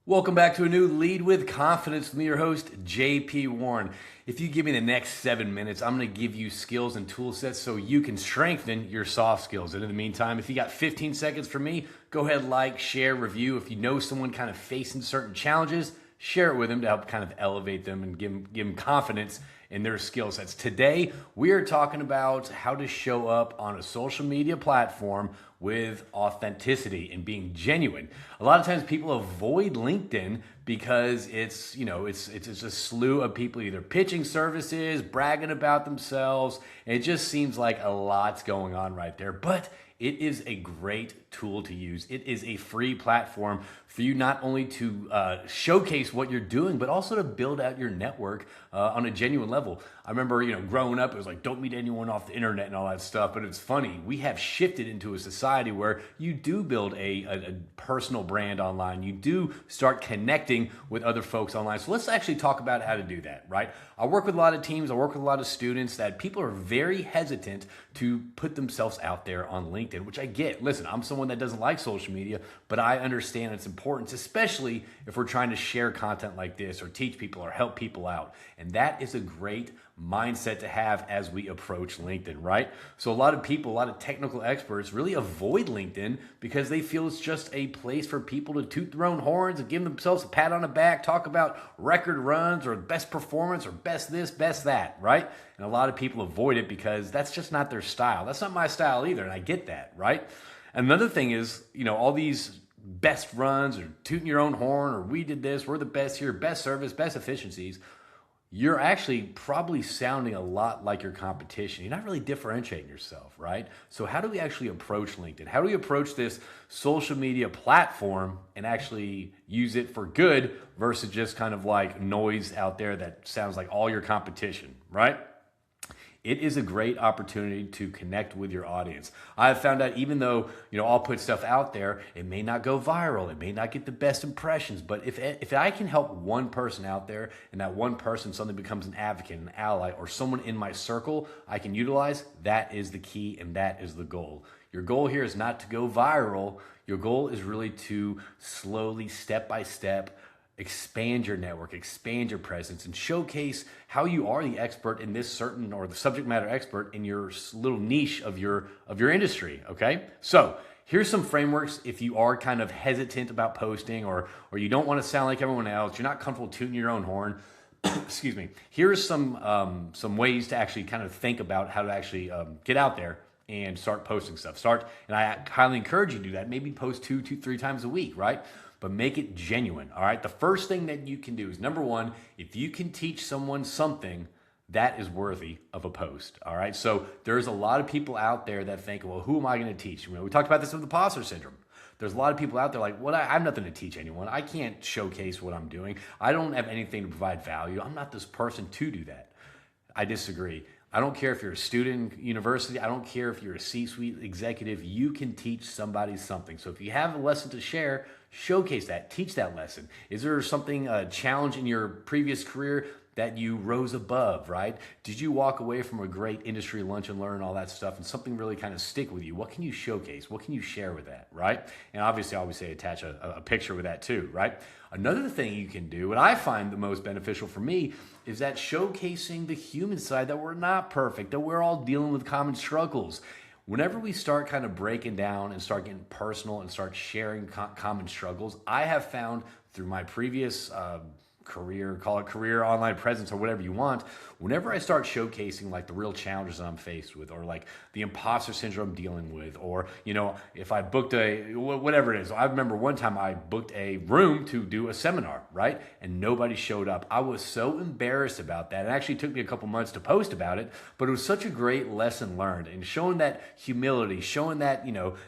Welcome back to a new Lead with Confidence with me, your host, JP Warren. If you give me the next 7 minutes, I'm going to give you skills and tool sets so you can strengthen your soft skills. And in the meantime, if you got 15 seconds for me, go ahead, like, share, review. If you know someone kind of facing certain challenges, share it with them to help kind of elevate them and give them confidence in their skill sets. Today, we are talking about how to show up on a social media platform with authenticity and being genuine. A lot of times people avoid LinkedIn because it's a slew of people either pitching services, bragging about themselves. And it just seems like a lot's going on right there. But it is a great tool to use. It is a free platform for you not only to showcase what you're doing, but also to build out your network on a genuine level. I remember, growing up, it was like, don't meet anyone off the internet and all that stuff. But it's funny, we have shifted into a society where you do build a personal brand online. You do start connecting with other folks online. So let's actually talk about how to do that, right? I work with a lot of teams. I work with a lot of students that people are very hesitant to put themselves out there on LinkedIn, which I get. Listen, I'm someone that doesn't like social media, but I understand its importance, especially if we're trying to share content like this or teach people or help people out. And that is a great mindset to have as we approach LinkedIn, right? So a lot of people, a lot of technical experts really avoid LinkedIn because they feel it's just a place for people to toot their own horns and give themselves a pat on the back, talk about record runs or best performance or best this, best that, right? And a lot of people avoid it because that's just not their style. That's not my style either, and I get that, right? Another thing is, all these best runs or tooting your own horn or we did this, we're the best here, best service, best efficiencies. You're actually probably sounding a lot like your competition. You're not really differentiating yourself, right? So how do we actually approach LinkedIn? How do we approach this social media platform and actually use it for good versus just kind of like noise out there that sounds like all your competition, right? It is a great opportunity to connect with your audience. I have found out even though, I'll put stuff out there, it may not go viral, it may not get the best impressions, but if I can help one person out there and that one person suddenly becomes an advocate, an ally, or someone in my circle I can utilize, that is the key and that is the goal. Your goal here is not to go viral. Your goal is really to slowly, step by step, expand your network, expand your presence, and showcase how you are the expert in this certain or the subject matter expert in your little niche of your industry. Okay, so here's some frameworks if you are kind of hesitant about posting or you don't want to sound like everyone else, you're not comfortable tooting your own horn. Excuse me. Here's some ways to actually kind of think about how to actually get out there and start posting stuff. And I highly encourage you to do that. Maybe post two, 3 times a week, right? But make it genuine, all right? The first thing that you can do is, number one, if you can teach someone something, that is worthy of a post, all right? So there's a lot of people out there that think, well, who am I going to teach? We talked about this with imposter syndrome. There's a lot of people out there like, I have nothing to teach anyone. I can't showcase what I'm doing. I don't have anything to provide value. I'm not this person to do that. I disagree. I don't care if you're a student in university. I don't care if you're a C-suite executive. You can teach somebody something. So if you have a lesson to share, showcase that. Teach that lesson. Is there something, a challenge in your previous career that you rose above, right? Did you walk away from a great industry lunch and learn all that stuff and something really kind of stick with you? What can you showcase? What can you share with that, right? And obviously I always say attach a picture with that too, right? Another thing you can do, what I find the most beneficial for me, is that showcasing the human side, that we're not perfect, that we're all dealing with common struggles. Whenever we start kind of breaking down and start getting personal and start sharing common struggles, I have found through my previous career, call it career online presence or whatever you want, whenever I start showcasing like the real challenges that I'm faced with or like the imposter syndrome I'm dealing with, or, if I booked whatever it is. I remember one time I booked a room to do a seminar, right? And nobody showed up. I was so embarrassed about that. It actually took me a couple months to post about it, but it was such a great lesson learned and showing that humility, showing that,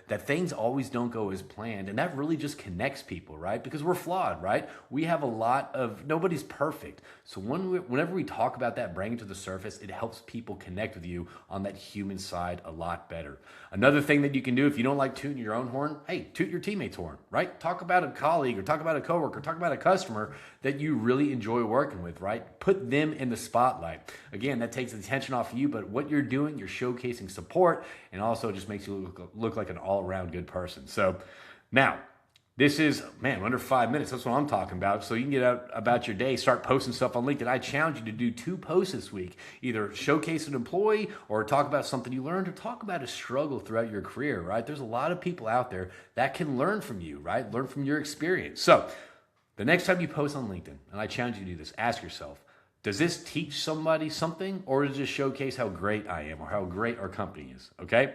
that things always don't go as planned. And that really just connects people, right? Because we're flawed, right? We have a lot of, nobody's perfect. So whenever we talk about that, bring it to the surface, it helps people connect with you on that human side a lot better. Another thing that you can do if you don't like tooting your own horn, hey, toot your teammate's horn, right? Talk about a colleague or talk about a coworker, talk about a customer that you really enjoy working with, right? Put them in the spotlight. Again, that takes the attention off of you, but what you're doing, you're showcasing support and also just makes you look like an all-around good person. So now, This is, man, under 5 minutes. That's what I'm talking about. So you can get out about your day, start posting stuff on LinkedIn. I challenge you to do 2 posts this week. Either showcase an employee or talk about something you learned or talk about a struggle throughout your career, right? There's a lot of people out there that can learn from you, right? Learn from your experience. So the next time you post on LinkedIn, and I challenge you to do this, ask yourself, does this teach somebody something or does it showcase how great I am or how great our company is, okay?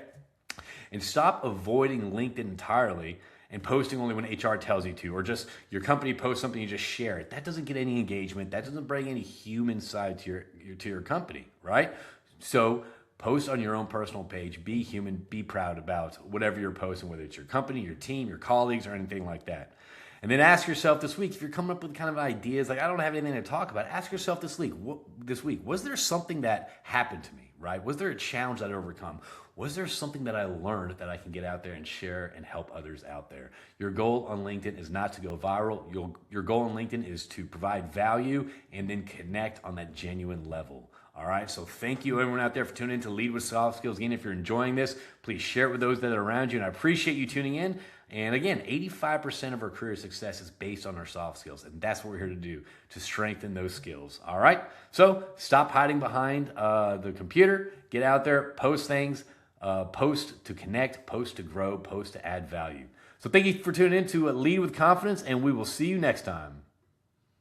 And stop avoiding LinkedIn entirely and posting only when HR tells you to, or just your company posts something, you just share it. That doesn't get any engagement. That doesn't bring any human side to your company, right? So post on your own personal page, be human, be proud about whatever you're posting, whether it's your company, your team, your colleagues, or anything like that. And then ask yourself this week, if you're coming up with kind of ideas, like I don't have anything to talk about, ask yourself this week, was there something that happened to me, right? Was there a challenge that I overcome? Was there something that I learned that I can get out there and share and help others out there? Your goal on LinkedIn is not to go viral. Your goal on LinkedIn is to provide value and then connect on that genuine level. All right, so thank you everyone out there for tuning in to Lead with Soft Skills. Again, if you're enjoying this, please share it with those that are around you, and I appreciate you tuning in. And again, 85% of our career success is based on our soft skills, and that's what we're here to do, to strengthen those skills. All right, so stop hiding behind the computer. Get out there, post things, post to connect, post to grow, post to add value. So thank you for tuning in to Lead with Confidence, and we will see you next time.